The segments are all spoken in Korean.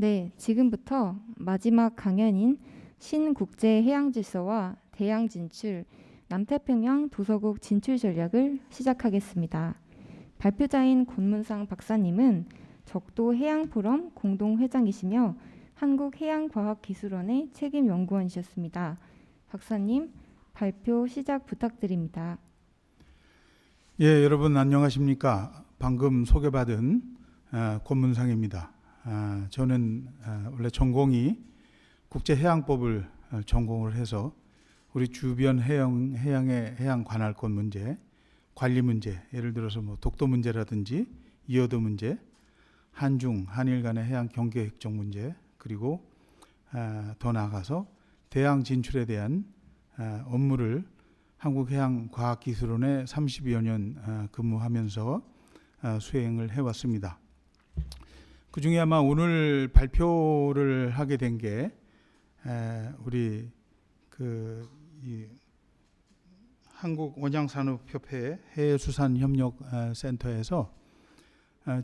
네, 지금부터 마지막 강연인 신국제해양질서와 대양진출, 남태평양 도서국 진출 전략을 시작하겠습니다. 발표자인 권문상 박사님은 적도해양포럼 공동회장이시며 한국해양과학기술원의 책임연구원이셨습니다. 박사님, 발표 시작 부탁드립니다. 예, 여러분 안녕하십니까? 방금 소개받은 권문상입니다. 저는 원래 전공이 국제해양법을 전공을 해서 우리 주변 해양의 해양 관할권 문제, 관리 문제, 예를 들어서 뭐 독도 문제라든지 이어도 문제, 한중, 한일 간의 해양 경계 협정 문제, 그리고 더 나아가서 대양 진출에 대한 업무를 한국해양과학기술원에 30여 년 근무하면서 수행을 해왔습니다. 그 중에 아마 오늘 발표를 하게 된 게 우리 이 한국원양산업협회 해수산협력센터에서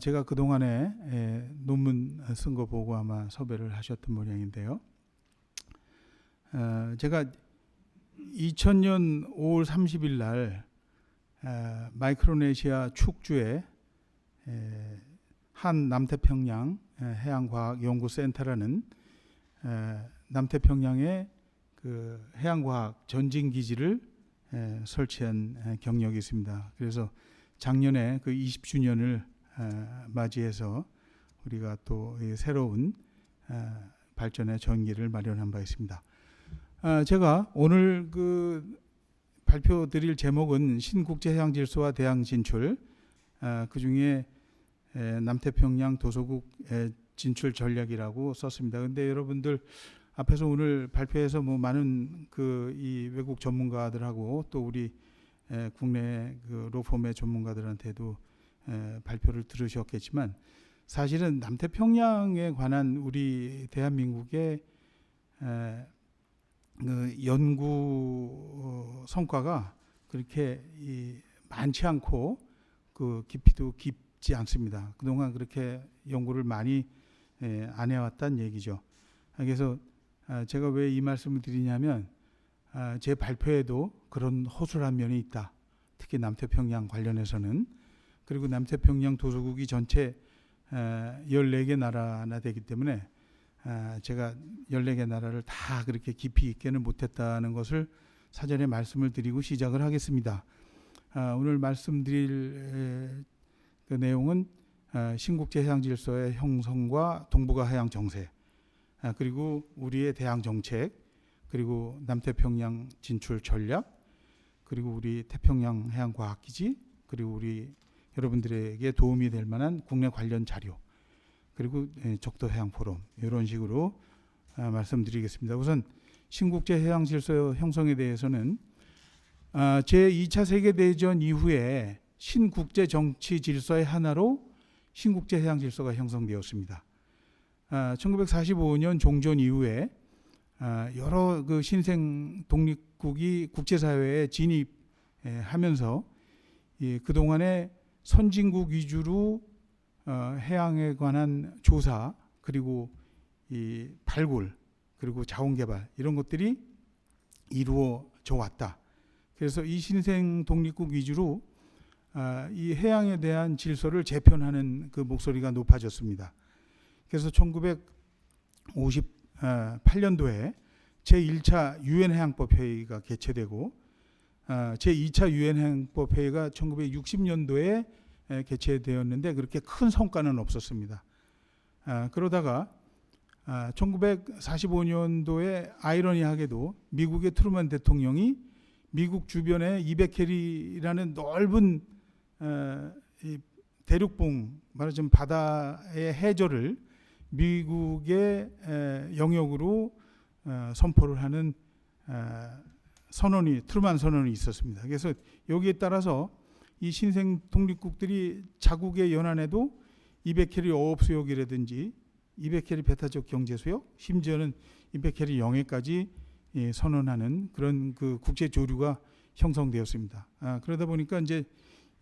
제가 그동안에 논문 쓴 거 보고 아마 섭외를 하셨던 모양인데요. 제가 2000년 5월 30일 날 마이크로네시아 축주에 한 남태평양 해양과학연구센터라는 남태평양의 그 해양과학 전진기지를 설치한 경력이 있습니다. 그래서 작년에 그 20주년을 맞이해서 우리가 또 새로운 발전의 전기를 마련한 바 있습니다. 제가 오늘 그 발표 드릴 제목은 신국제해양질서와 대양진출, 그 중에 남태평양 도서국 진출 전략이라고 썼습니다. 근데 여러분들 앞에서 오늘 발표에서 뭐 많은 이 외국 전문가들하고 또 우리 국내 그 로펌의 전문가들한테도 발표를 들으셨겠지만 사실은 남태평양에 관한 우리 대한민국의 그 연구 성과가 그렇게 많지 않고 그 깊이도 깊지 않습니다. 그동안 그렇게 연구를 많이 안 해왔다는 얘기죠. 그래서 제가 왜 이 말씀을 드리냐면 제 발표에도 그런 허술한 면이 있다. 특히 남태평양 관련해서는. 그리고 남태평양 도서국이 전체 14개 나라나 되기 때문에 제가 14개 나라를 다 그렇게 깊이 있게는 못했다는 것을 사전에 말씀을 드리고 시작을 하겠습니다. 오늘 말씀드릴 그 내용은 신국제해양질서의 형성과 동북아 해양 정세, 그리고 우리의 대양 정책, 그리고 남태평양 진출 전략, 그리고 우리 태평양 해양과학기지, 그리고 우리 여러분들에게 도움이 될 만한 국내 관련 자료, 그리고 적도해양포럼, 이런 식으로 말씀드리겠습니다. 우선 신국제해양질서 형성에 대해서는 제2차 세계대전 이후에 신국제정치질서의 하나로 신국제해양질서가 형성되었습니다. 1945년 종전 이후에 여러 그 신생 독립국이 국제사회에 진입하면서 그동안에 선진국 위주로 해양에 관한 조사, 그리고 이 발굴, 그리고 자원개발, 이런 것들이 이루어져 왔다. 그래서 이 신생 독립국 위주로 이 해양에 대한 질서를 재편하는 그 목소리가 높아졌습니다. 그래서 1958년도에 제1차 유엔 해양법 회의가 개최되고 제2차 유엔 해양법 회의가 1960년도에 개최되었는데 그렇게 큰 성과는 없었습니다. 그러다가 1945년도에 아이러니하게도 미국의 트루먼 대통령이 미국 주변에 200캐리라는 넓은 이 대륙봉, 말하자면 바다의 해저를 미국의 영역으로 선포를 하는 선언이, 트루먼 선언이 있었습니다. 그래서 여기에 따라서 이 신생 독립국들이 자국의 연안에도 200캐리 어업 수역이라든지 200캐리 배타적 경제 수역, 심지어는 200캐리 영해까지 선언하는 그런 그 국제 조류가 형성되었습니다. 그러다 보니까 이제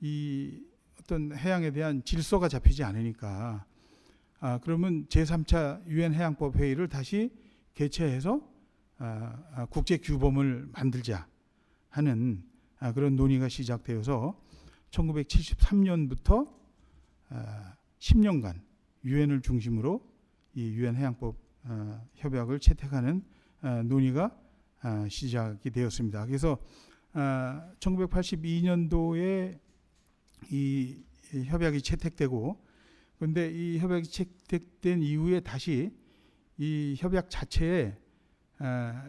이 어떤 해양에 대한 질서가 잡히지 않으니까 그러면 제3차 유엔 해양법 회의를 다시 개최해서 국제 규범을 만들자 하는 그런 논의가 시작되어서 1973년부터 10년간 유엔을 중심으로 이 유엔 해양법 협약을 채택하는 논의가 시작이 되었습니다. 그래서 1982년도에 이 협약이 채택되고, 그런데 이 협약이 채택된 이후에 다시 이 협약 자체에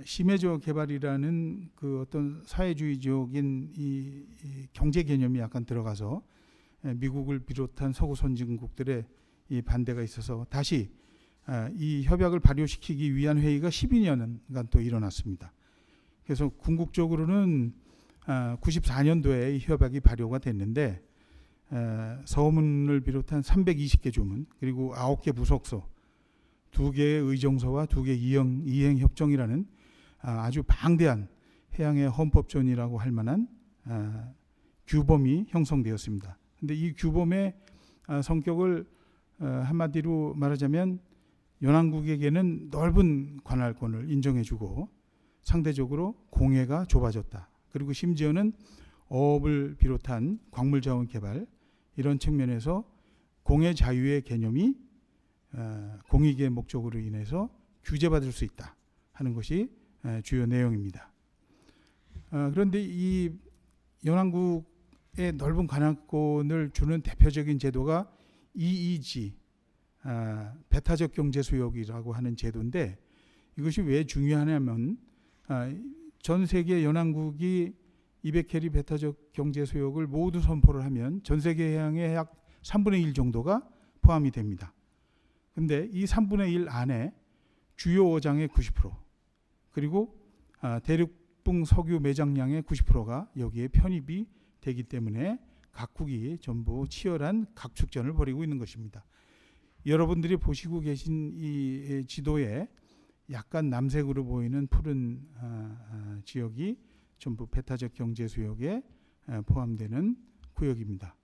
심해저 개발이라는 그 어떤 사회주의적인 이 경제 개념이 약간 들어가서 미국을 비롯한 서구 선진국들의 이 반대가 있어서 다시 이 협약을 발효시키기 위한 회의가 12년간 또 일어났습니다. 그래서 궁극적으로는 94년도에 이 협약이 발효가 됐는데, 서문을 비롯한 320개 조문, 그리고 9개 부속서, 2개의 의정서와 2개 이행 협정이라는 아주 방대한 해양의 헌법전이라고 할 만한 규범이 형성되었습니다. 근데 이 규범의 성격을 한마디로 말하자면 연안국에게는 넓은 관할권을 인정해주고 상대적으로 공해가 좁아졌다. 그리고 심지어는 어업을 비롯한 광물자원 개발, 이런 측면에서 공해 자유의 개념이 공익의 목적으로 인해서 규제받을 수 있다 하는 것이 주요 내용입니다. 그런데 이 연안국의 넓은 관할권을 주는 대표적인 제도가 EEG, 배타적 경제수역이라고 하는 제도인데, 이것이 왜 중요하냐면 전 세계 연안국이 200캐리 배타적 경제수역을 모두 선포를 하면 전 세계 해양의 약 3분의 1 정도가 포함이 됩니다. 근데 이 3분의 1 안에 주요 어장의 90%, 그리고 대륙붕 석유 매장량의 90%가 여기에 편입이 되기 때문에 각국이 전부 치열한 각축전을 벌이고 있는 것입니다. 여러분들이 보시고 계신 이 지도에 약간 남색으로 보이는 푸른 지역이 전부 배타적 경제수역에 포함되는 구역입니다.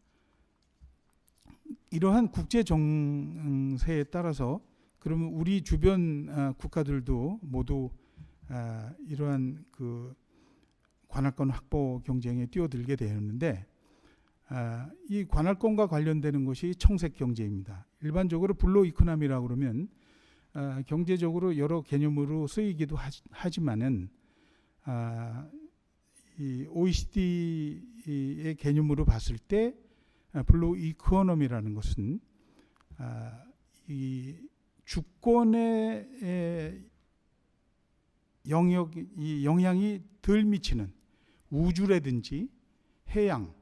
이러한 국제 정세에 따라서 그러면 우리 주변 국가들도 모두 이러한 그 관할권 확보 경쟁에 뛰어들게 되었는데, 이 관할권과 관련되는 것이 청색 경제입니다. 일반적으로 블루 이코노미라고 그러면 경제적으로 여러 개념으로 쓰이기도 하지만은 이 OECD의 개념으로 봤을 때 블루 이코노미라는 것은 이 주권의 영향이 덜 미치는 우주라든지 해양,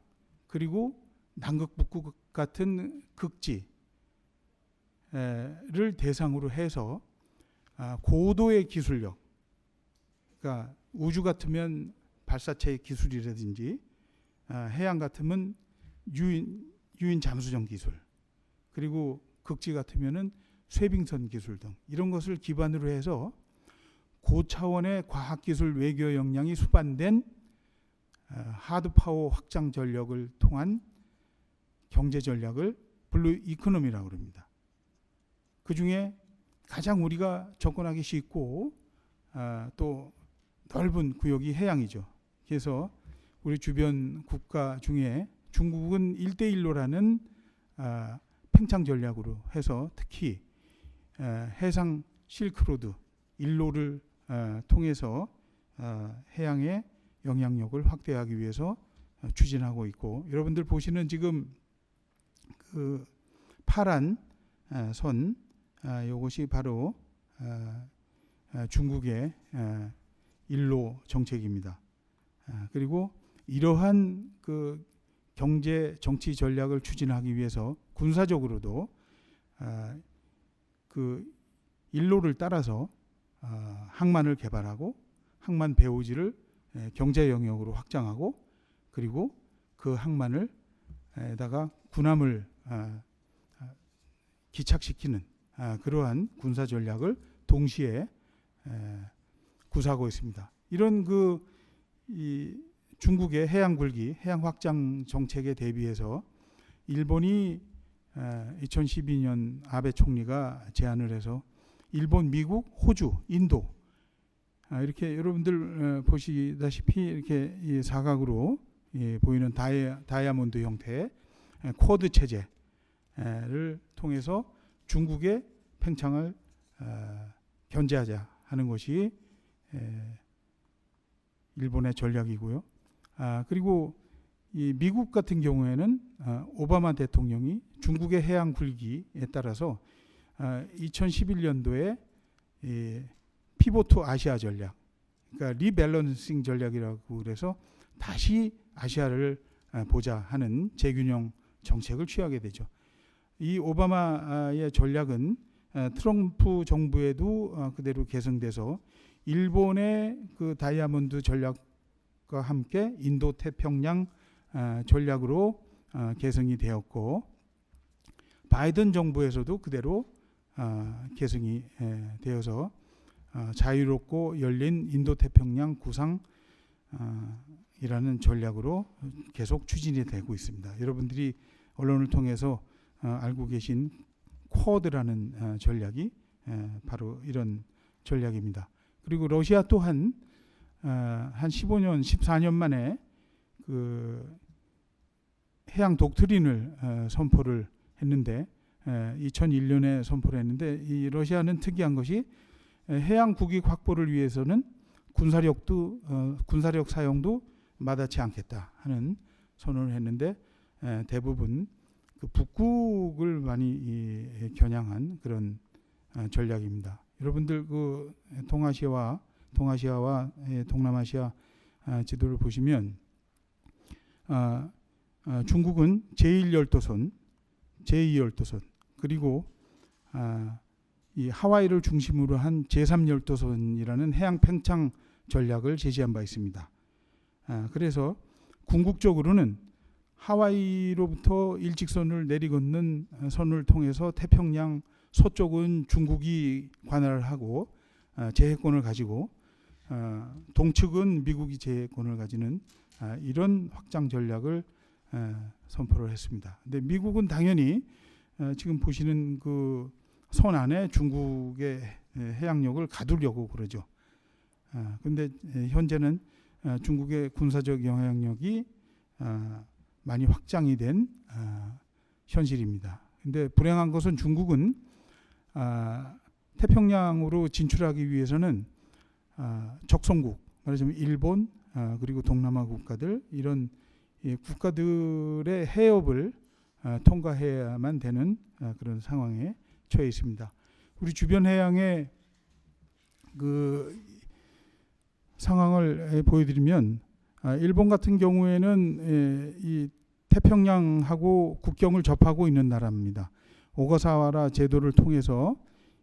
그리고 남극 북극 같은 극지를 대상으로 해서 고도의 기술력, 그러니까 우주 같으면 발사체의 기술이라든지 해양 같으면 유인 잠수정 기술, 그리고 극지 같으면은 쇄빙선 기술 등 이런 것을 기반으로 해서 고차원의 과학기술 외교 역량이 수반된 하드파워 확장 전력을 통한 경제 전략을 블루 이코노미라고 합니다. 그 중에 가장 우리가 접근하기 쉽고 또 넓은 구역이 해양이죠. 그래서 우리 주변 국가 중에 중국은 1대1로라는 팽창 전략으로 해서 특히 해상 실크로드 일로를 통해서 해양의 영향력을 확대하기 위해서 추진하고 있고, 여러분들 보시는 지금 그 파란 선, 이것이 바로 중국의 일로 정책입니다. 그리고 이러한 그 경제 정치 전략을 추진하기 위해서 군사적으로도 그 일로를 따라서 항만을 개발하고 항만 배후지를 경제 영역으로 확장하고, 그리고 그 항만을 에다가 군함을 기착시키는 그러한 군사 전략을 동시에 구사하고 있습니다. 이런 이 중국의 해양 굴기, 해양 확장 정책에 대비해서 일본이 2012년 아베 총리가 제안을 해서 일본, 미국, 호주, 인도 이렇게 여러분들 보시다시피 이렇게 이 사각으로 보이는 다이아몬드 형태의 쿼드 체제를 통해서 중국의 팽창을 견제하자 하는 것이 일본의 전략이고요. 그리고 이 미국 같은 경우에는 오바마 대통령이 중국의 해양 굴기에 따라서 2011년도에 피보트 아시아 전략, 그러니까 리밸런싱 전략이라고 그래서 다시 아시아를 보자 하는 재균형 정책을 취하게 되죠. 이 오바마의 전략은 트럼프 정부에도 그대로 계승돼서 일본의 그 다이아몬드 전략과 함께 인도 태평양 전략으로 계승이 되었고, 바이든 정부에서도 그대로 계승이 되어서 자유롭고 열린 인도 태평양 구상이라는 전략으로 계속 추진이 되고 있습니다. 여러분들이 언론을 통해서 알고 계신 쿼드라는 전략이 바로 이런 전략입니다. 그리고 러시아 또한 한 15년, 14년 만에 그 해양 독트린을 선포를 했는데 2001년에 선포를 했는데, 이 러시아는 특이한 것이 해양 국익 확보를 위해서는 군사력 사용도 마다치 않겠다 하는 선언을 했는데, 대부분 그 북극을 많이 겨냥한 그런 전략입니다. 여러분들 그 동아시아와 동남아시아 지도를 보시면 중국은 제1열도선, 제2열도선, 그리고 이 하와이를 중심으로 한 제3열도선이라는 해양 팽창 전략을 제시한 바 있습니다. 그래서 궁극적으로는 하와이로부터 일직선을 내리걷는 선을 통해서 태평양 서쪽은 중국이 관할을 하고 제해권을 가지고, 동측은 미국이 제해권을 가지는 이런 확장 전략을 선포를 했습니다. 근데 미국은 당연히 지금 보시는 그 선 안에 중국의 해양력을 가두려고 그러죠. 근데 현재는 중국의 군사적 영향력이 많이 확장이 된 현실입니다. 근데 불행한 것은 중국은 태평양으로 진출하기 위해서는 적성국, 말하자면 일본, 그리고 동남아 국가들, 이런 국가들의 해협을 통과해야만 되는 그런 상황에 처해 있습니다. 우리 주변 해양의 그 상황을 보여드리면, 일본 같은 경우에는 이 태평양하고 국경을 접하고 있는 나라입니다. 오가사와라 제도를 통해서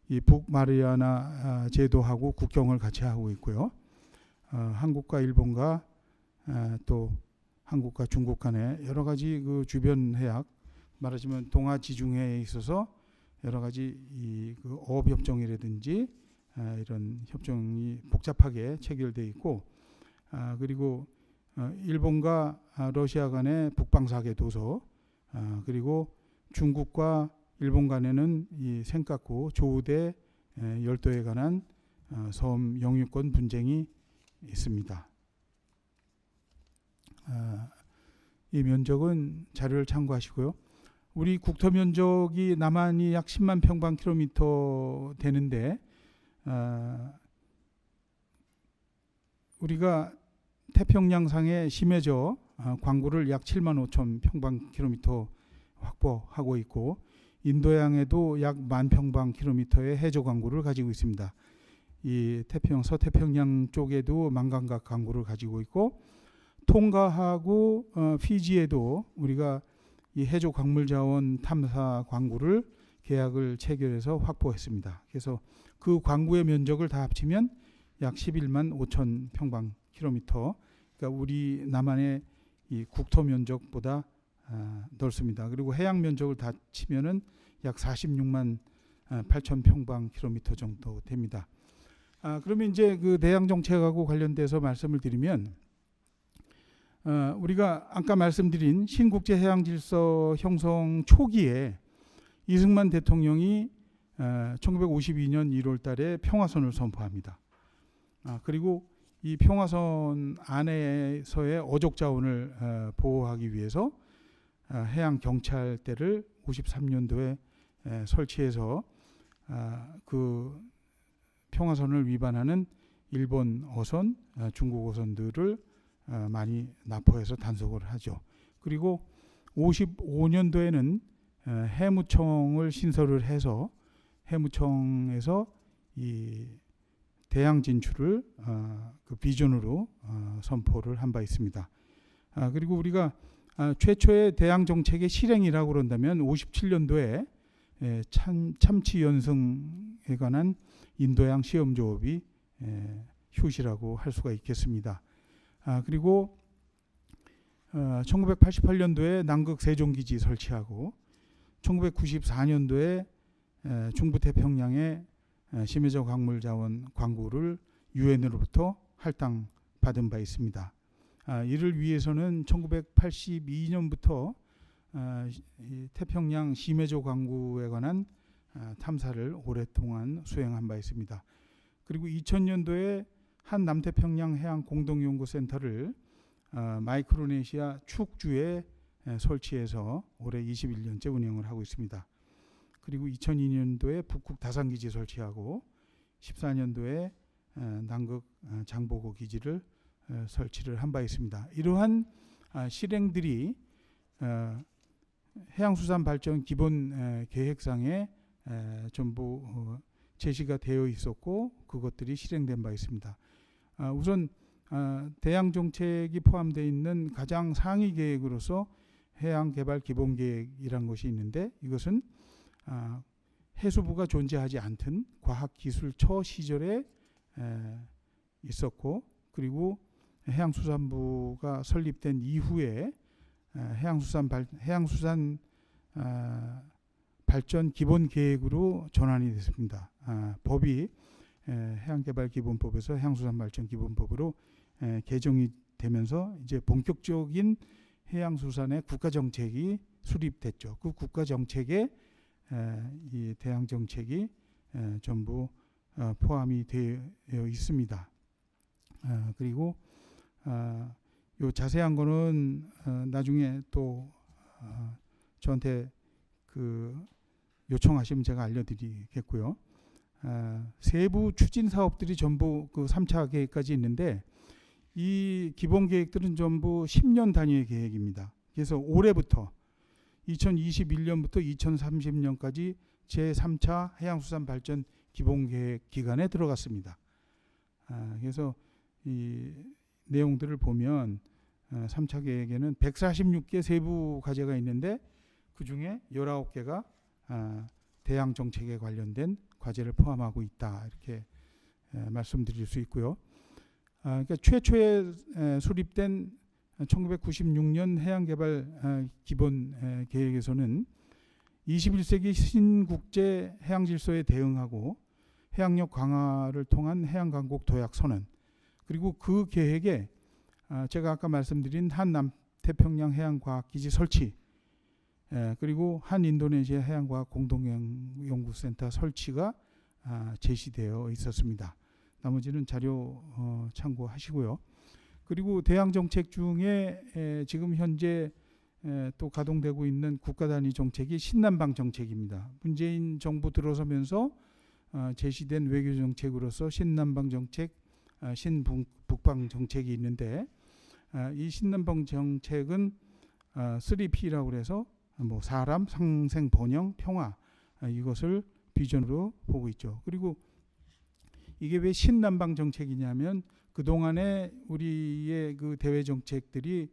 이 북마리아나 제도하고 국경을 같이 하고 있고요. 한국과 일본과 또 한국과 중국 간에 여러 가지 그 주변 해약, 말하자면 동아 지중해에 있어서 여러 가지 그 어업 협정이라든지 이런 협정이 복잡하게 체결되어 있고, 그리고 일본과 러시아 간의 북방사계 도서, 그리고 중국과 일본 간에는 이 센카쿠 조우대 열도에 관한 섬 영유권 분쟁이 있습니다. 이 면적은 자료를 참고하시고요. 우리 국토 면적이 남한이 약 10만 평방킬로미터 되는데, 우리가 태평양상에 심해져 광구를 약 7만 5천 평방킬로미터 확보하고 있고, 인도양에도 약 1만 평방킬로미터의 해저 광구를 가지고 있습니다. 이 서태평양 쪽에도 만강각 광구를 가지고 있고, 통가하고 피지에도 우리가 이 해저 광물자원 탐사 광구를 계약을 체결해서 확보했습니다. 그래서 그 광구의 면적을 다 합치면 약 11만 5천 평방킬로미터, 그러니까 우리 남한의 이 국토 면적보다 넓습니다. 그리고 해양 면적을 다 치면은 약 46만 8천 평방킬로미터 정도 됩니다. 그러면 이제 그 대양 정책하고 관련돼서 말씀을 드리면, 우리가 아까 말씀드린 신국제 해양 질서 형성 초기에 이승만 대통령이 1952년 1월 달에 평화선을 선포합니다. 그리고 이 평화선 안에서의 어족 자원을 보호하기 위해서 해양 경찰대를 53년도에 설치해서 그 평화선을 위반하는 일본 어선, 중국 어선들을 많이 납포해서 단속을 하죠. 그리고 55년도에는 해무청을 신설을 해서 해무청에서 이 대양 진출을 그 비전으로 선포를 한 바 있습니다. 그리고 우리가 최초의 대양 정책의 실행이라고 그런다면 57년도에 참치 연승에 관한 인도양 시험 조업이 효시라고 할 수가 있겠습니다. 그리고 1988년도에 남극 세종기지 설치하고 1994년도에 중부 태평양의 심해저 광물 자원 광구를 유엔으로부터 할당받은 바 있습니다. 이를 위해서는 1982년부터 태평양 심해저 광구에 관한 탐사를 오랫동안 수행한 바 있습니다. 그리고 2000년도에 한 남태평양 해양 공동연구센터를 마이크로네시아 축주에 설치해서 올해 21년째 운영을 하고 있습니다. 그리고 2002년도에 북극 다산기지 설치하고 14년도에 남극 장보고 기지를 설치를 한 바 있습니다. 이러한 실행들이 해양수산발전 기본 계획상에 전부 제시가 되어 있었고 그것들이 실행된 바 있습니다. 우선 대양 정책이 포함되어 있는 가장 상위 계획으로서 해양개발 기본계획이라는 것이 있는데 이것은 해수부가 존재하지 않던 과학기술처 시절에 있었고 그리고 해양수산부가 설립된 이후에 해양수산 발전 기본계획으로 전환이 됐습니다. 법이 해양개발기본법에서 해양수산발전기본법으로 개정이 되면서 이제 본격적인 해양수산의 국가정책이 수립됐죠. 그 국가정책에 이 대양정책이 전부 포함이 되어 있습니다. 그리고 요 자세한 거는 나중에 또 저한테 그 요청하시면 제가 알려드리겠고요. 세부 추진 사업들이 전부 그 3차 계획까지 있는데 이 기본 계획들은 전부 10년 단위의 계획입니다. 그래서 올해부터 2021년부터 2030년까지 제3차 해양수산 발전 기본 계획 기간에 들어갔습니다. 그래서 이 내용들을 보면 3차 계획에는 146개 세부 과제가 있는데 그 중에 19개가 대양 정책에 관련된 과제를 포함하고 있다 이렇게 말씀드릴 수 있고요. 그러니까 최초에 수립된 1996년 해양개발 기본 계획에서는 21세기 신국제 해양질서에 대응하고 해양력 강화를 통한 해양강국 도약 선언 그리고 그 계획에 제가 아까 말씀드린 한 남태평양 해양과학기지 설치 그리고 한 인도네시아 해양과학 공동연구센터 설치가 제시되어 있었습니다. 나머지는 자료 참고하시고요. 그리고 대양 정책 중에 지금 현재 또 가동되고 있는 국가 단위 정책이 신남방 정책입니다. 문재인 정부 들어서면서 제시된 외교 정책으로서 신남방 정책, 신북방 정책이 있는데 이 신남방 정책은 3P라고 해서 뭐 사람, 상생, 번영, 평화 이것을 비전으로 보고 있죠. 그리고 이게 왜 신남방 정책이냐면 그동안에 우리의 그 대외 정책들이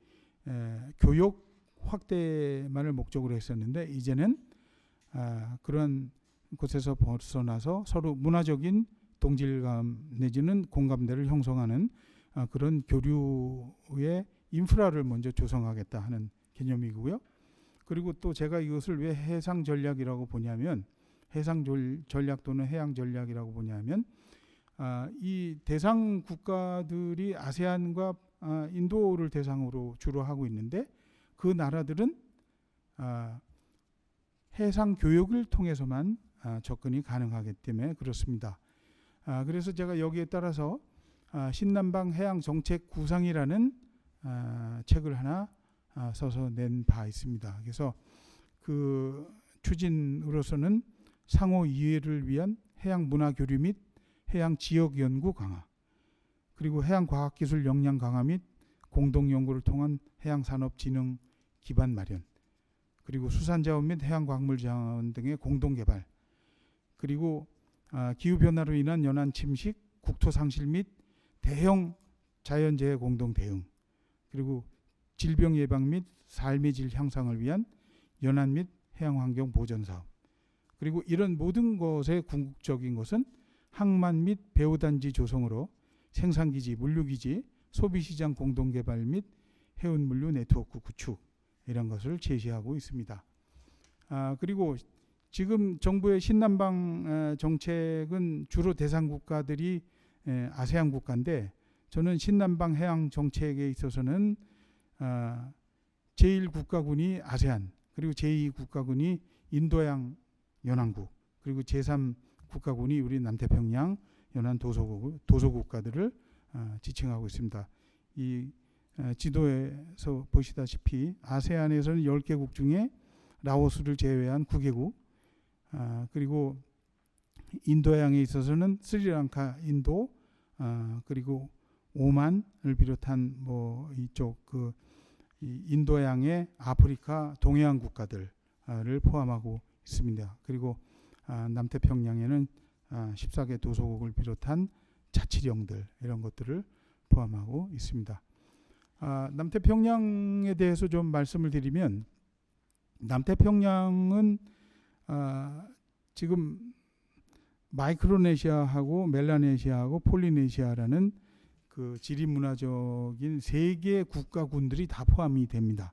교역 확대만을 목적으로 했었는데 이제는 그런 곳에서 벗어나서 서로 문화적인 동질감 내지는 공감대를 형성하는 그런 교류의 인프라를 먼저 조성하겠다 하는 개념이고요. 그리고 또 제가 이것을 왜 해상 전략이라고 보냐면 해상 전략 또는 해양 전략이라고 보냐면 이 대상 국가들이 아세안과 인도를 대상으로 주로 하고 있는데 그 나라들은 해상 교육을 통해서만 접근이 가능하기 때문에 그렇습니다. 그래서 제가 여기에 따라서 신남방 해양 정책 구상이라는 책을 하나 써서 낸 바 있습니다. 그래서 그 추진으로서는 상호 이해를 위한 해양 문화 교류 및 해양 지역 연구 강화, 그리고 해양 과학 기술 역량 강화 및 공동 연구를 통한 해양 산업 진흥 기반 마련, 그리고 수산 자원 및 해양 광물 자원 등의 공동 개발, 그리고 기후 변화로 인한 연안 침식, 국토 상실 및 대형 자연재해 공동 대응, 그리고 질병 예방 및 삶의 질 향상을 위한 연안 및 해양 환경 보전 사업, 그리고 이런 모든 것의 궁극적인 것은 항만 및 배후단지 조성으로 생산기지, 물류기지, 소비시장 공동개발 및 해운물류 네트워크 구축, 이런 것을 제시하고 있습니다. 그리고 지금 정부의 신남방 정책은 주로 대상 국가들이 아세안 국가인데, 저는 신남방 해양 정책에 있어서는 제1국가군이 아세안, 그리고 제2국가군이 인도양 연안국, 그리고 제3국가군이 우리 남태평양 연안 도서국가들을 지칭하고 있습니다. 이 지도에서 보시다시피 아세안에서는 10개국 중에 라오스를 제외한 9개국, 그리고 인도양에 있어서는 스리랑카, 인도, 그리고 오만을 비롯한 뭐 이쪽 이 인도양의 아프리카, 동해안 국가들을 포함하고 있습니다. 그리고 남태평양에는 14개 도서국을 비롯한 자치령들, 이런 것들을 포함하고 있습니다. 남태평양에 대해서 좀 말씀을 드리면, 남태평양은 지금 마이크로네시아하고 멜라네시아하고 폴리네시아라는 그 지리문화적인 3개 국가군들이 다 포함이 됩니다.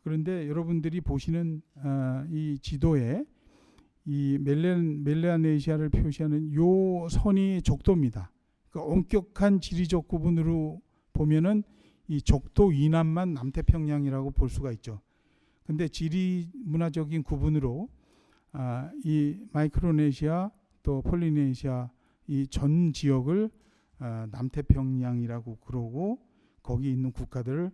그런데 여러분들이 보시는 이 지도에 이 멜라네시아를 표시하는 요 선이 적도입니다. 그러니까 엄격한 지리적 구분으로 보면은 이 적도 이남만 남태평양이라고 볼 수가 있죠. 근데 지리 문화적인 구분으로 이 마이크로네시아 또 폴리네시아 이 전 지역을 남태평양이라고 그러고, 거기 있는 국가들을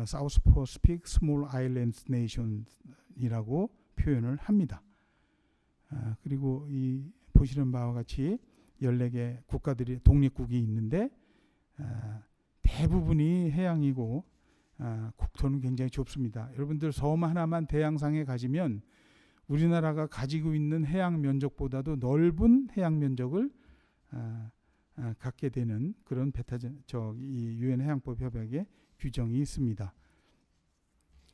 사우스 퍼시픽 스몰 아일랜드 네이션이라고 표현을 합니다. 그리고 이 보시는 바와 같이 14개 국가들이 독립국이 있는데 대부분이 해양이고 국토는 굉장히 좁습니다. 여러분들 섬 하나만 대양상에 가지면 우리나라가 가지고 있는 해양 면적보다도 넓은 해양 면적을 갖게 되는 그런 이 유엔 해양법 협약의 규정이 있습니다.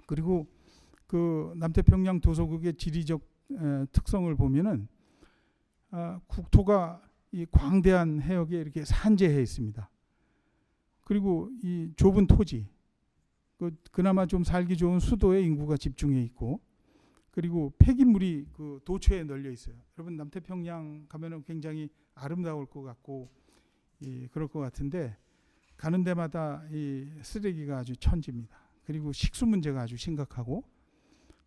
그리고 그 남태평양 도서국의 지리적 특성을 보면은 국토가 이 광대한 해역에 이렇게 산재해 있습니다. 그리고 이 좁은 토지, 그나마 좀 살기 좋은 수도에 인구가 집중해 있고, 그리고 폐기물이 그 도처에 널려 있어요. 여러분 남태평양 가면은 굉장히 아름다울 것 같고 그럴 것 같은데, 가는 데마다 이 쓰레기가 아주 천지입니다. 그리고 식수 문제가 아주 심각하고,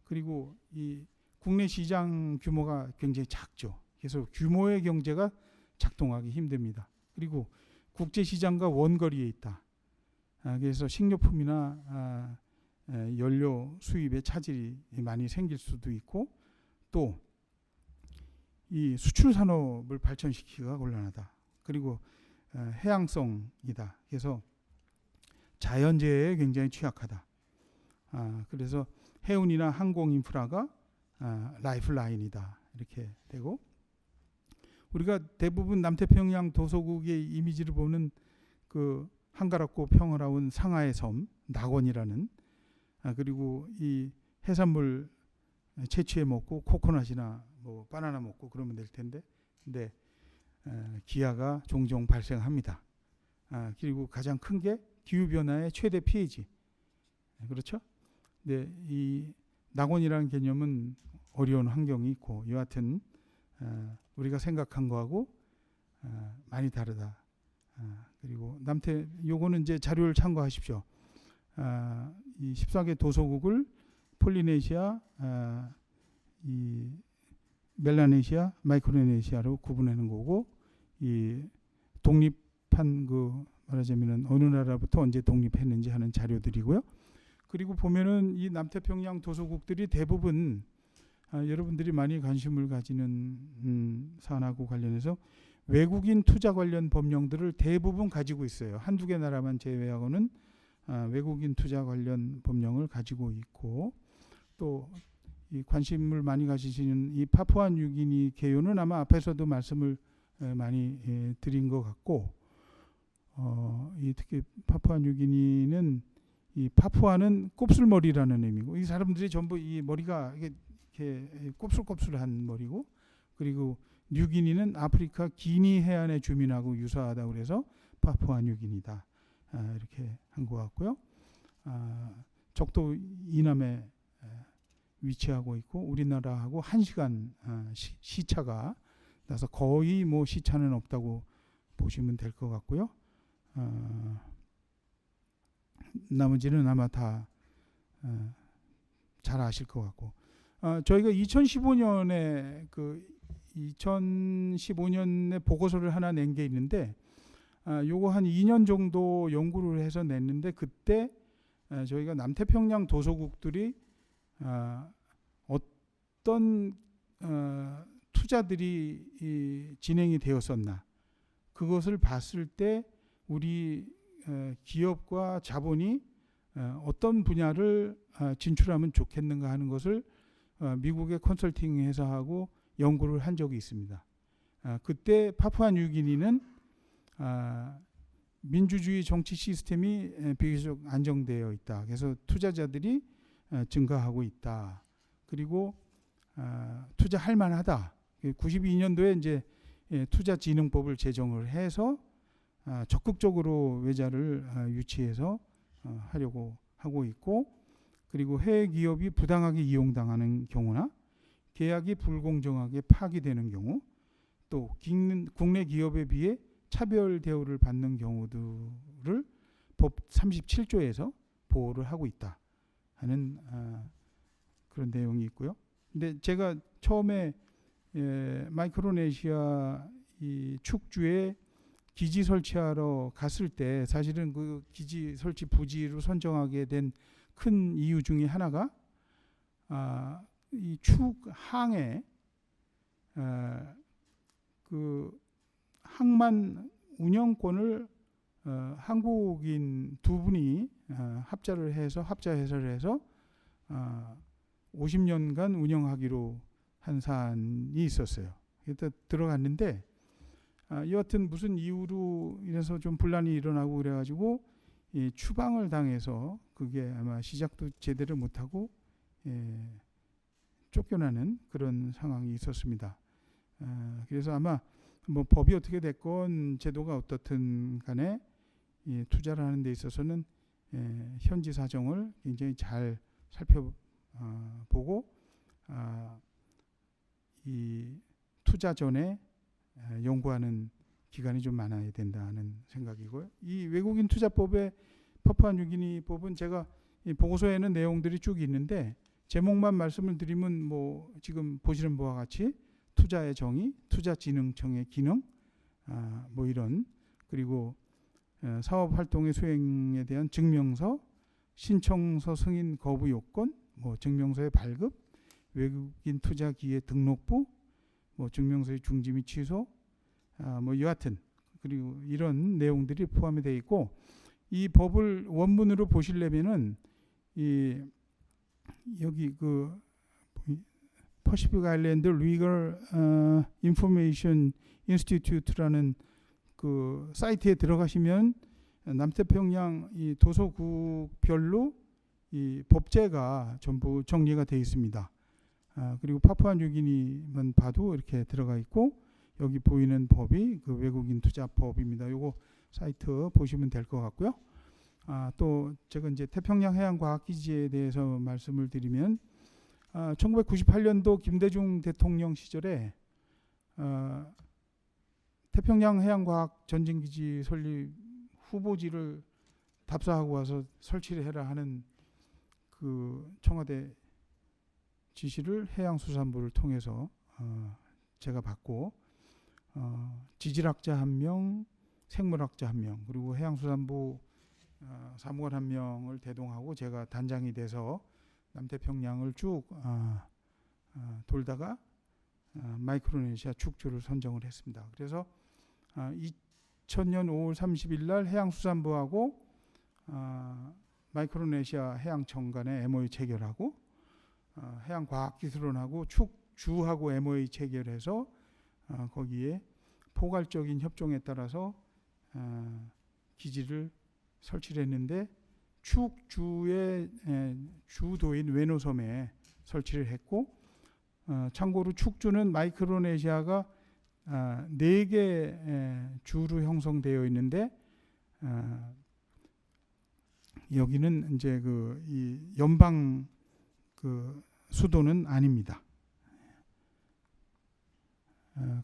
그리고 이 국내 시장 규모가 굉장히 작죠. 그래서 규모의 경제가 작동하기 힘듭니다. 그리고 국제 시장과 원거리에 있다. 그래서 식료품이나 연료 수입에 차질이 많이 생길 수도 있고, 또 이 수출 산업을 발전시키기가 곤란하다. 그리고 해양성이다. 그래서 자연재해에 굉장히 취약하다. 그래서 해운이나 항공 인프라가 라이프라인이다. 이렇게 되고, 우리가 대부분 남태평양 도서국의 이미지를 보는 그 한가롭고 평화로운 상하의 섬 낙원이라는, 그리고 이 해산물 채취해 먹고 코코넛이나 뭐 바나나 먹고 그러면 될 텐데, 근데 기아가 종종 발생합니다. 그리고 가장 큰 게 기후 변화의 최대 피해지. 그렇죠? 근데 이 낙원이라는 개념은 어려운 환경이 있고, 여하튼 우리가 생각한 거하고 많이 다르다. 그리고 요거는 이제 자료를 참고하십시오. 이 14개 도서국을 폴리네시아, 이 멜라네시아, 마이크로네시아로 구분하는 거고, 이 독립한 그 말하자면은 어느 나라부터 언제 독립했는지 하는 자료들이고요. 그리고 보면은 이 남태평양 도서국들이 대부분 여러분들이 많이 관심을 가지는 사안하고 관련해서 외국인 투자 관련 법령들을 대부분 가지고 있어요. 한두 개 나라만 제외하고는 외국인 투자 관련 법령을 가지고 있고, 또 이 관심을 많이 가지시는 이 파푸아 뉴기니 개요는 아마 앞에서도 말씀을 많이 드린 것 같고, 이 특히 파푸아 뉴기니는 이 파푸아는 곱슬머리라는 의미고, 이 사람들이 전부 이 머리가 이렇게 곱슬곱슬한 머리고, 그리고 뉴기니는 아프리카 기니 해안의 주민하고 유사하다고 그래서 파푸아 뉴기니다 이렇게 한 것 같고요. 적도 이남에 위치하고 있고 우리나라하고 1시간 시차가 나서 거의 뭐 시차는 없다고 보시면 될 것 같고요. 나머지는 아마 다 잘 아실 것 같고, 저희가 2015년에 2015년에 보고서를 하나 낸 게 있는데, 요거 한 2년 정도 연구를 해서 냈는데, 그때 저희가 남태평양 도서국들이 어떤 투자들이 진행이 되었었나, 그것을 봤을 때 우리 기업과 자본이 어떤 분야를 진출하면 좋겠는가 하는 것을 미국의 컨설팅 회사하고 연구를 한 적이 있습니다. 그때 파푸아 뉴기니는 민주주의 정치 시스템이 비교적 안정되어 있다. 그래서 투자자들이 증가하고 있다. 그리고 투자할 만하다. 92년도에 이제 투자진흥법을 제정을 해서 적극적으로 외자를 유치해서 하려고 하고 있고, 그리고 해외 기업이 부당하게 이용당하는 경우나 계약이 불공정하게 파기되는 경우, 또 국내 기업에 비해 차별 대우를 받는 경우들을 법 37조에서 보호를 하고 있다 하는 그런 내용이 있고요. 근데 제가 처음에 마이크로네시아 이 축주에 기지 설치하러 갔을 때 사실은 그 기지 설치 부지로 선정하게 된 큰 이유 중에 하나가 이 축항에 그 항만 운영권을 한국인 두 분이 합자를 해서 50년간 운영하기로 한 사안이 있었어요. 그때 들어갔는데 여하튼 무슨 이유로 이래서 좀 분란이 일어나고 그래가지고 이 추방을 당해서 그게 아마 시작도 제대로 못하고 쫓겨나는 그런 상황이 있었습니다. 그래서 아마 뭐 법이 어떻게 됐건 제도가 어떻든 간에 이 투자를 하는 데 있어서는 현지 사정을 굉장히 잘 살펴보고 이 투자 전에 연구하는 기간이 좀 많아야 된다는 생각이고요. 이 외국인 투자법의 파푸아 뉴기니 법은 제가 이 보고서에는 내용들이 쭉 있는데 제목만 말씀을 드리면 뭐 지금 보시는 바와 같이 투자의 정의, 투자진흥청의 기능, 뭐 이런, 그리고 사업 활동의 수행에 대한 증명서, 신청서 승인 거부 요건, 뭐 증명서의 발급, 외국인 투자 기회 등록부, 뭐 증명서의 중지 및 취소, 뭐 여하튼 그리고 이런 내용들이 포함이 되어 있고, 이 법을 원문으로 보시려면은 이 여기 그 퍼시픽 아일랜드 리걸 인포메이션 인스티튜트라는 그 사이트에 들어가시면 남태평양 이 도서국별로 이 법제가 전부 정리가 되어 있습니다. 그리고 파푸아 뉴기니만 봐도 이렇게 들어가 있고, 여기 보이는 법이 그 외국인 투자법입니다. 요거 사이트 보시면 될 것 같고요. 또 제가 이제 태평양 해양과학기지에 대해서 말씀을 드리면 1998년도 김대중 대통령 시절에 태평양 해양과학 전진기지 설립 후보지를 답사하고 와서 설치를 해라 하는 그 청와대 지시를 해양수산부를 통해서 제가 받고 지질학자 1명, 생물학자 1명, 그리고 해양수산부 사무관 1명을 대동하고 제가 단장이 돼서 남태평양을 쭉 돌다가 마이크로네시아 축주를 선정을 했습니다. 그래서 2000년 5월 30일 날 해양수산부하고 마이크로네시아 해양청 간에 MOU 체결하고 해양과학기술원하고 축주하고 MOU 체결해서 거기에 포괄적인 협정에 따라서 기지를 설치를 했는데 축주의 주도인 외노섬에 설치를 했고 참고로 축주는 마이크로네시아가 4개 주로 형성되어 있는데 여기는 이제 이 연방 수도는 아닙니다.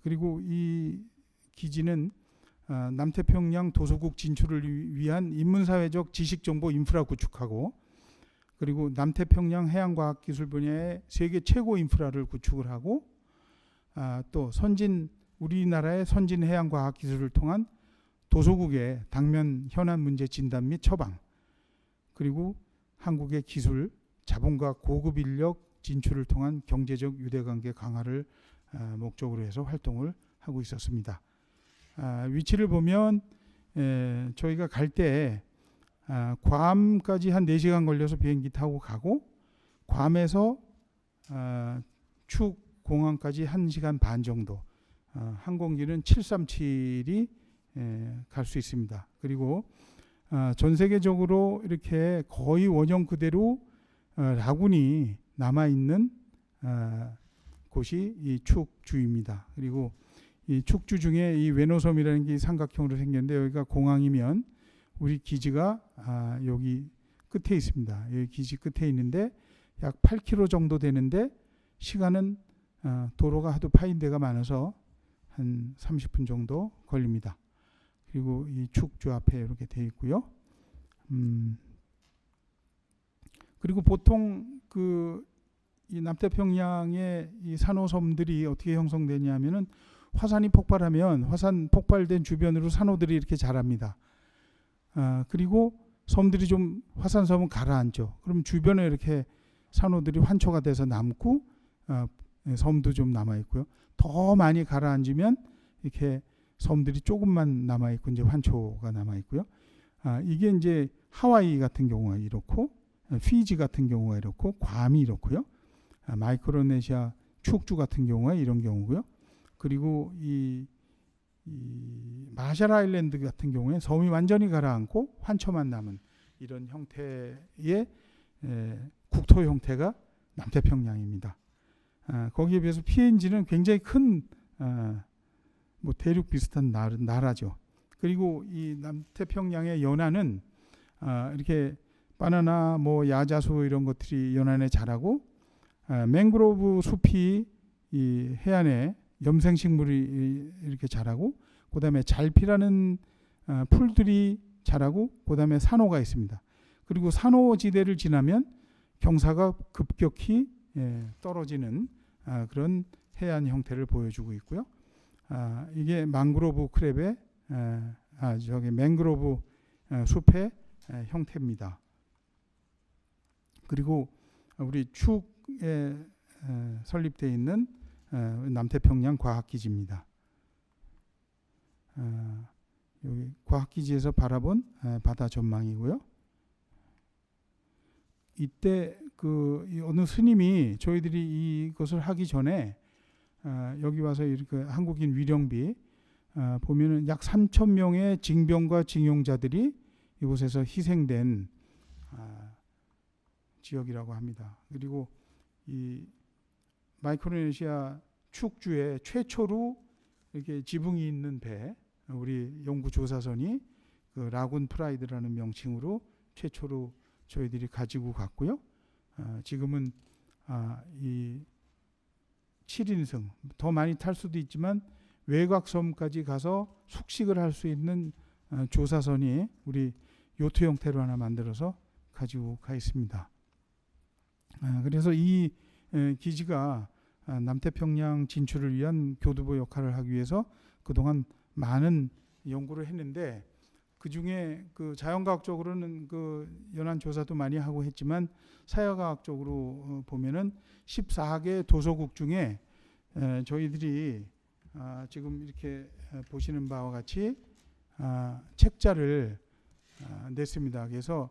그리고 이 기지는 남태평양 도서국 진출을 위한 인문사회적 지식정보 인프라 구축하고 그리고 남태평양 해양과학기술 분야의 세계 최고 인프라를 구축을 하고 또 우리나라의 선진 해양과학기술을 통한 도서국의 당면 현안 문제 진단 및 처방 그리고 한국의 기술, 자본과 고급 인력 진출을 통한 경제적 유대관계 강화를 목적으로 해서 활동을 하고 있었습니다. 위치를 보면 저희가 갈 때 괌까지 한 4시간 걸려서 비행기 타고 가고 괌에서 축 공항까지 1시간 반 정도 항공기는 737이 갈 수 있습니다. 그리고 전 세계적으로 이렇게 거의 원형 그대로 라군이 남아있는 곳이 이 축주입니다. 그리고 이 축주 중에 이 외노섬이라는 게 삼각형으로 생겼는데 여기가 공항이면 우리 기지가 여기 끝에 있습니다. 여기 기지 끝에 있는데 약 8km 정도 되는데 시간은 도로가 하도 파인 데가 많아서 한 30분 정도 걸립니다. 그리고 이 축주 앞에 이렇게 돼 있고요. 그리고 보통 이 남태평양의 이 산호섬들이 어떻게 형성되냐면은 화산이 폭발하면 화산 폭발된 주변으로 산호들이 이렇게 자랍니다. 그리고 섬들이 좀 화산섬은 가라앉죠. 그럼 주변에 이렇게 산호들이 환초가 돼서 남고 섬도 좀 남아 있고요. 더 많이 가라앉으면 이렇게 섬들이 조금만 남아 있고 이제 환초가 남아 있고요. 이게 이제 하와이 같은 경우가 이렇고 피지 같은 경우가 이렇고 괌이 이렇고요. 마이크로네시아 축주 같은 경우가 이런 경우고요. 그리고 이 마샬 아일랜드 같은 경우에 섬이 완전히 가라앉고 환초만 남은 이런 형태의 국토 형태가 남태평양입니다. 거기에 비해서 PNG는 굉장히 큰 뭐 대륙 비슷한 나라죠. 그리고 이 남태평양의 연안은 이렇게 바나나, 뭐 야자수 이런 것들이 연안에 자라고 맹그로브 숲이 이 해안에 염생식물이 이렇게 자라고 그다음에 잘피라는 풀들이 자라고 그다음에 산호가 있습니다. 그리고 산호지대를 지나면 경사가 급격히 떨어지는 그런 해안 형태를 보여주고 있고요. 이게 망그로브 크랩의 맹그로브 숲의 형태입니다. 그리고 우리 축에 설립되어 있는 남태평양 과학기지입니다. 여기 과학기지에서 바라본 바다 전망이고요. 이때 어느 스님이 저희들이 이것을 하기 전에 여기 와서 이렇게 한국인 위령비 보면은 약 3,000명의 징병과 징용자들이 이곳에서 희생된 지역이라고 합니다. 그리고 이 마이크로네시아 축주의 최초로 이렇게 지붕이 있는 배, 우리 연구조사선이 라군 프라이드라는 명칭으로 최초로 저희들이 가지고 갔고요. 지금은 이 7인승, 더 많이 탈 수도 있지만 외곽섬까지 가서 숙식을 할 수 있는 조사선이 우리 요트 형태로 하나 만들어서 가지고 가 있습니다. 그래서 이 기지가 남태평양 진출을 위한 교두보 역할을 하기 위해서 그동안 많은 연구를 했는데, 그 중에 그 자연과학적으로는 그 연안 조사도 많이 하고 했지만 사회과학적으로 보면은 14개 도서국 중에 저희들이 지금 이렇게 보시는 바와 같이 책자를 냈습니다. 그래서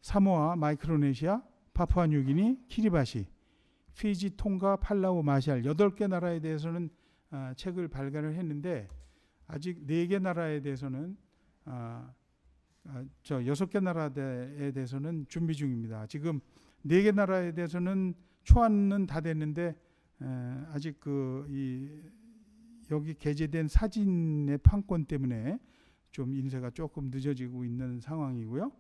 사모아, 마이크로네시아, 파푸아뉴기니, 키리바시, 피지, 통가, 팔라우, 마샬 8개 나라에 대해서는 책을 발간을 했는데, 아직 4개 나라에 대해서는 6개 나라에 대해서는 준비 중입니다. 지금 4개 나라에 대해서는 초안은 다 됐는데 아직 여기 게재된 사진의 판권 때문에 좀 인쇄가 조금 늦어지고 있는 상황이고요.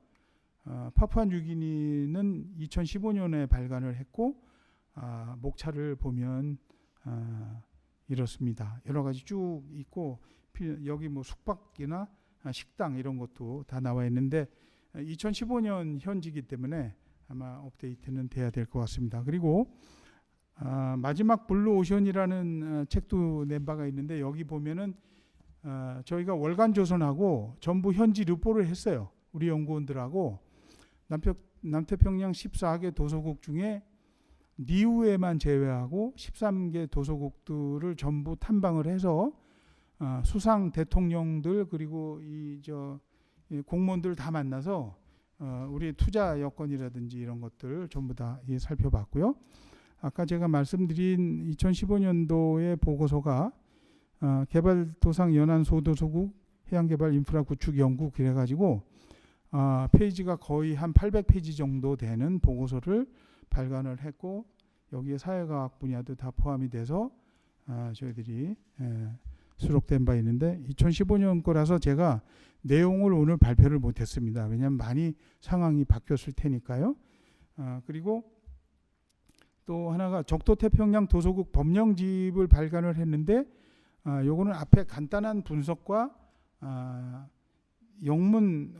파푸아뉴기니는 2015년에 발간을 했고 목차를 보면 이렇습니다. 여러 가지 쭉 있고 여기 뭐 숙박이나 식당 이런 것도 다 나와 있는데 2015년 현지이기 때문에 아마 업데이트는 돼야 될 것 같습니다. 그리고 마지막 블루 오션이라는 책도 낸 바가 있는데, 여기 보면은 저희가 월간 조선하고 전부 현지 르포를 했어요. 우리 연구원들하고 남태평양 14개 도서국 중에 니우에만 제외하고 13개 도서국들을 전부 탐방을 해서 수상 대통령들 그리고 이 공무원들 다 만나서 우리 투자 여건이라든지 이런 것들 전부 다 살펴봤고요. 아까 제가 말씀드린 2015년도의 보고서가 개발도상 연안 소도서국 해양개발 인프라 구축 연구 그래가지고 페이지가 거의 한 800페이지 정도 되는 보고서를 발간을 했고, 여기에 사회과학 분야도 다 포함이 돼서 저희들이 수록된 바 있는데, 2015년 거라서 제가 내용을 오늘 발표를 못했습니다. 왜냐하면 많이 상황이 바뀌었을 테니까요. 그리고 또 하나가 적도태평양 도서국 법령집을 발간을 했는데, 요거는 앞에 간단한 분석과 영문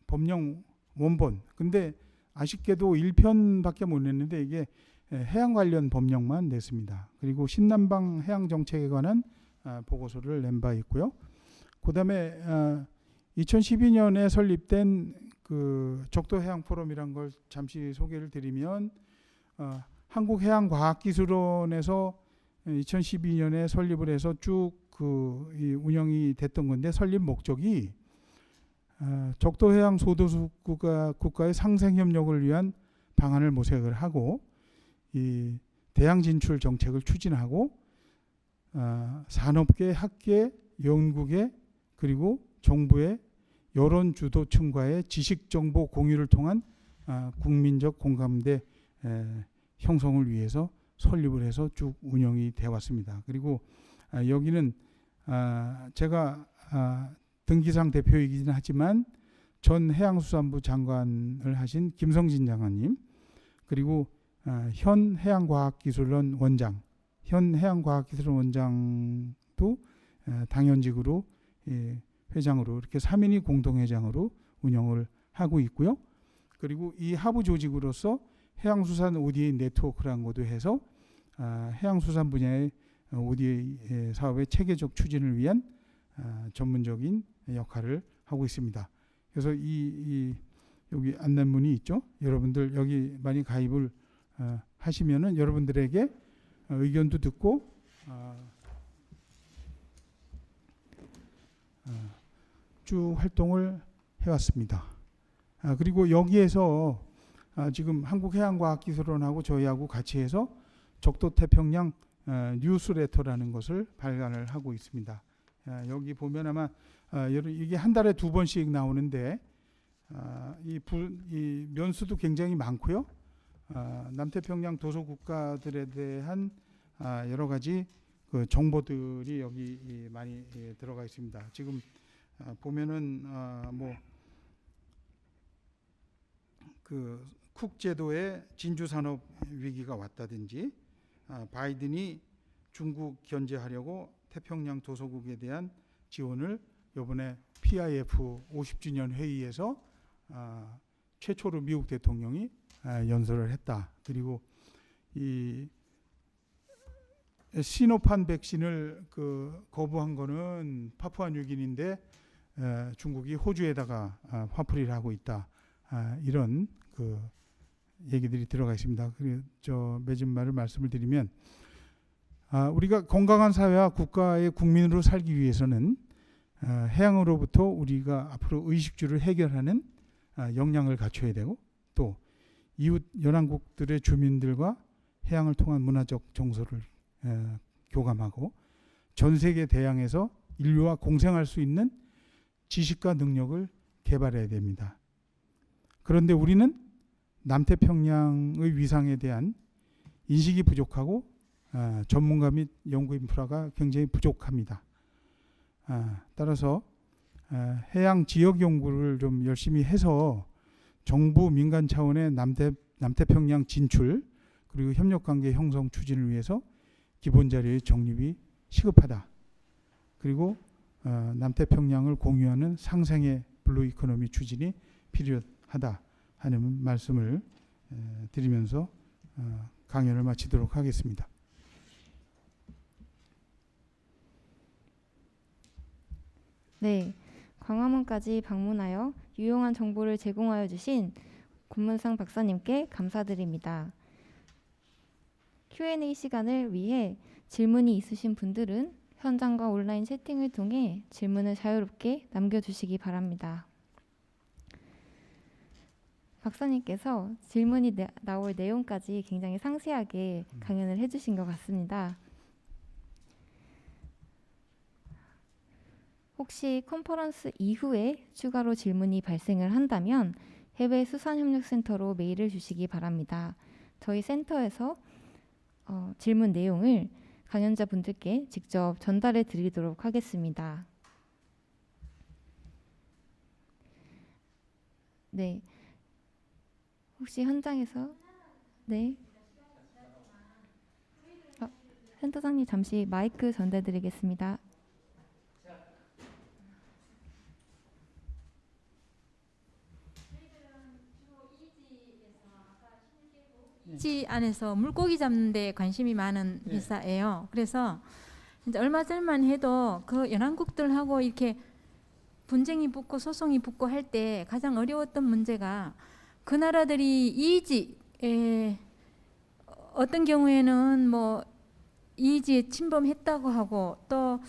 법령 원본, 근데 아쉽게도 1편밖에 못 냈는데 이게 해양 관련 법령만 냈습니다. 그리고 신남방 해양정책에 관한 보고서를 낸 바 있고요. 그 다음에 2012년에 설립된 그 적도해양포럼이란 걸 잠시 소개를 드리면, 한국해양과학기술원에서 2012년에 설립을 해서 쭉 운영이 됐던 건데, 설립 목적이 적도해양 소도수 국가의 상생 협력을 위한 방안을 모색을 하고, 이 대양 진출 정책을 추진하고, 산업계, 학계, 연구계 그리고 정부의 여론 주도층과의 지식 정보 공유를 통한 국민적 공감대 형성을 위해서 설립을 해서 쭉 운영이 되어 왔습니다. 그리고 여기는 제가 등기상 대표이긴 하지만 전 해양수산부 장관을 하신 김성진 장관님, 그리고 현 해양과학기술원 원장, 현 해양과학기술원 원장도 당연직으로 회장으로 이렇게 3인이 공동회장으로 운영을 하고 있고요. 그리고 이 하부 조직으로서 해양수산 ODA 네트워크라는 것도 해서 해양수산 분야의 ODA 사업의 체계적 추진을 위한 전문적인 역할을 하고 있습니다. 그래서 여기 안내문이 있죠. 여러분들 여기 많이 가입을 하시면은 여러분들에게 의견도 듣고 쭉 활동을 해왔습니다. 그리고 여기에서 지금 한국해양과학기술원하고 저희하고 같이 해서 적도태평양 뉴스레터라는 것을 발간을 하고 있습니다. 여기 보면 아마 이게 한 달에 2번씩 나오는데 이 면수도 굉장히 많고요. 남태평양 도서국가들에 대한 여러 가지 그 정보들이 여기 많이 들어가 있습니다. 지금 보면은 그 쿡 제도의 진주 산업 위기가 왔다든지, 바이든이 중국 견제하려고 태평양 도서국에 대한 지원을 이번에 PIF 50주년 회의에서 최초로 미국 대통령이 연설을 했다. 그리고 이 시노판 백신을 거부한 거는 파푸아뉴기니인데 중국이 호주에다가 화풀이를 하고 있다. 이런 얘기들이 들어가 있습니다. 그리고 맺은 말씀을 드리면 우리가 건강한 사회와 국가의 국민으로 살기 위해서는 해양으로부터 우리가 앞으로 의식주를 해결하는 역량을 갖춰야 되고 또 이웃 연안국들의 주민들과 해양을 통한 문화적 정서를 교감하고 전 세계 대양에서 인류와 공생할 수 있는 지식과 능력을 개발해야 됩니다. 그런데 우리는 남태평양의 위상에 대한 인식이 부족하고 전문가 및 연구 인프라가 굉장히 부족합니다. 따라서 해양 지역 연구를 좀 열심히 해서 정부 민간 차원의 남태평양 진출 그리고 협력관계 형성 추진을 위해서 기본 자료의 정립이 시급하다. 그리고 남태평양을 공유하는 상생의 블루 이코노미 추진이 필요하다 하는 말씀을 드리면서 강연을 마치도록 하겠습니다. 네, 광화문까지 방문하여 유용한 정보를 제공하여 주신 권문상 박사님께 감사드립니다. Q&A 시간을 위해 질문이 있으신 분들은 현장과 온라인 채팅을 통해 질문을 자유롭게 남겨주시기 바랍니다. 박사님께서 질문이 나올 내용까지 굉장히 상세하게 강연을 해주신 것 같습니다. 혹시 컨퍼런스 이후에 추가로 질문이 발생을 한다면 해외수산협력센터로 메일을 주시기 바랍니다. 저희 센터에서 질문 내용을 강연자분들께 직접 전달해 드리도록 하겠습니다. 네, 혹시 현장에서 네, 센터장님 잠시 마이크 전달해 드리겠습니다. 이지 안에서 물고기 잡는 데 관심이 많은 회사예요. 그래서 이제 얼마 전만 해도 그 연안국들하고 이렇게 분쟁이 붙고 소송이 붙고 할 때 가장 어려웠던 문제가 그 나라들이 이지에 어떤 경우에는 뭐 이지에 침범했다고 하고 또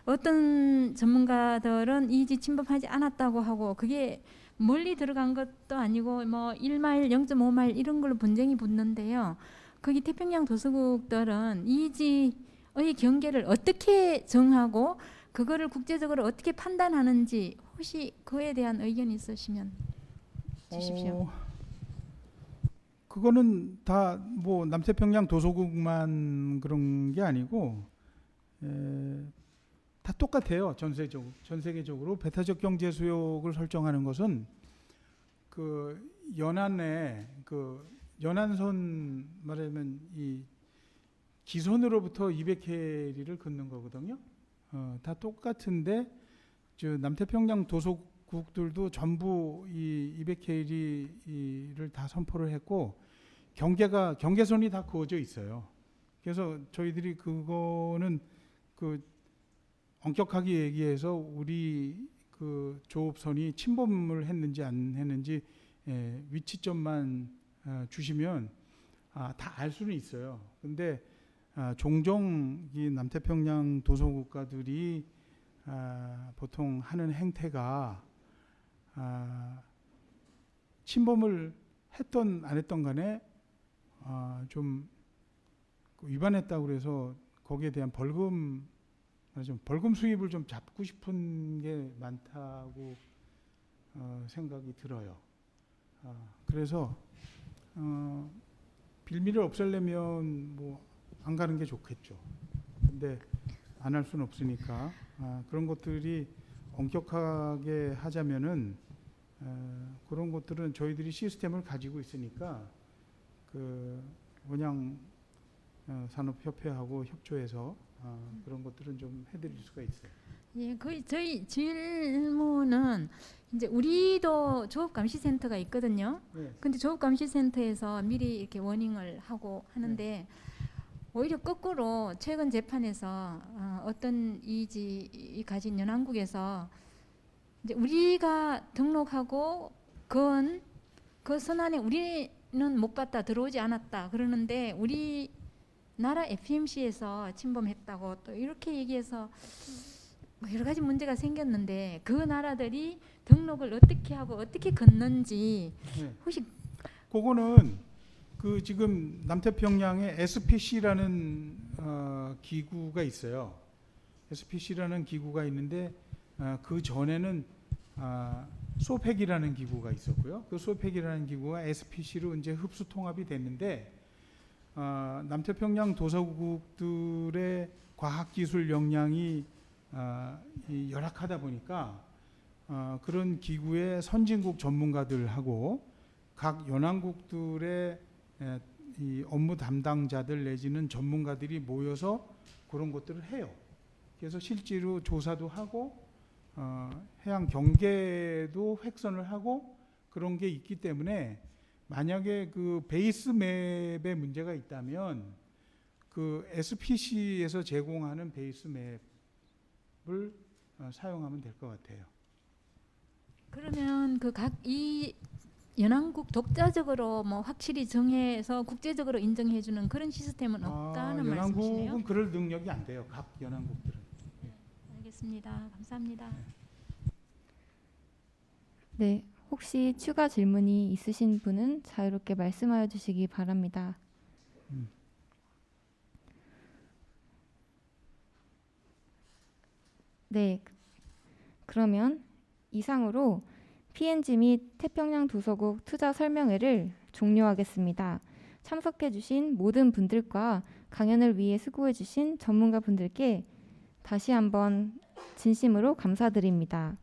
어떤 전문가들은 이지 침범하지 않았다고 하고 그게 멀리 들어간 것도 아니고 뭐 1마일, 0.5마일 이런 걸로 분쟁이 붙는데요. 거기 태평양 도서국들은 이지의 경계를 어떻게 정하고 그거를 국제적으로 어떻게 판단하는지 혹시 그에 대한 의견이 있으시면 주십시오. 그거는 다 뭐 남태평양 도서국만 그런 게 아니고 다 똑같아요. 전 세계적으로 배타적 경제 수역을 설정하는 것은 연안에 연안선 말하면 이 기선으로부터 200해리를 긋는 거거든요. 다 똑같은데 남태평양 도서국들도 전부 이 200해리를 다 선포를 했고 경계선이 다 그어져 있어요. 그래서 저희들이 그거는 엄격하게 얘기해서 우리 조업선이 침범을 했는지 안 했는지 위치점만 주시면 다 알 수는 있어요. 근데 종종 이 남태평양 도서국가들이 보통 하는 행태가 침범을 했던 안 했던 간에 좀 위반했다고 그래서 거기에 대한 벌금 수입을 좀 잡고 싶은 게 많다고 생각이 들어요. 그래서 빌미를 없애려면 뭐 안 가는 게 좋겠죠. 근데 안 할 수는 없으니까 그런 것들이 엄격하게 하자면은 그런 것들은 저희들이 시스템을 가지고 있으니까 원양 산업협회하고 협조해서 그런 것들은 좀 해드릴 수가 있어요. 예, 저희 질문은 이제 우리도 조업감시센터가 있거든요. 네. 근데 조업감시센터에서 미리 이렇게 워닝을 하고 하는데 오히려 거꾸로 최근 재판에서 어떤 이지 가진 연안국에서 이제 우리가 등록하고 그 선안에 우리는 못 봤다, 들어오지 않았다 그러는데 우리 나라 FMC에서 침범했다고 또 이렇게 얘기해서 뭐 여러 가지 문제가 생겼는데 그 나라들이 등록을 어떻게 하고 어떻게 걷는지 네. 혹시 그거는 그 지금 남태평양에 SPC라는 기구가 있어요. SPC라는 기구가 있는데 그 전에는 소팩이라는 기구가 있었고요. 그 소팩이라는 기구가 SPC로 이제 흡수 통합이 됐는데 남태평양 도서국들의 과학기술 역량이 열악하다 보니까 그런 기구의 선진국 전문가들하고 각 연안국들의 이 업무 담당자들 내지는 전문가들이 모여서 그런 것들을 해요. 그래서 실제로 조사도 하고 해양 경계도 획선을 하고 그런 게 있기 때문에 만약에 그 베이스 맵에 문제가 있다면 그 SPC에서 제공하는 베이스 맵을 사용하면 될 것 같아요. 그러면 그 각 이 연안국 독자적으로 뭐 확실히 정해서 국제적으로 인정해주는 그런 시스템은 없다는 말씀이시네요. 연안국은 그럴 능력이 안 돼요. 각 연안국들은. 알겠습니다. 감사합니다. 네, 혹시 추가 질문이 있으신 분은 자유롭게 말씀하여 주시기 바랍니다. 네, 그러면 이상으로 PNG 및 태평양 도서국 투자 설명회를 종료하겠습니다. 참석해주신 모든 분들과 강연을 위해 수고해주신 전문가분들께 다시 한번 진심으로 감사드립니다.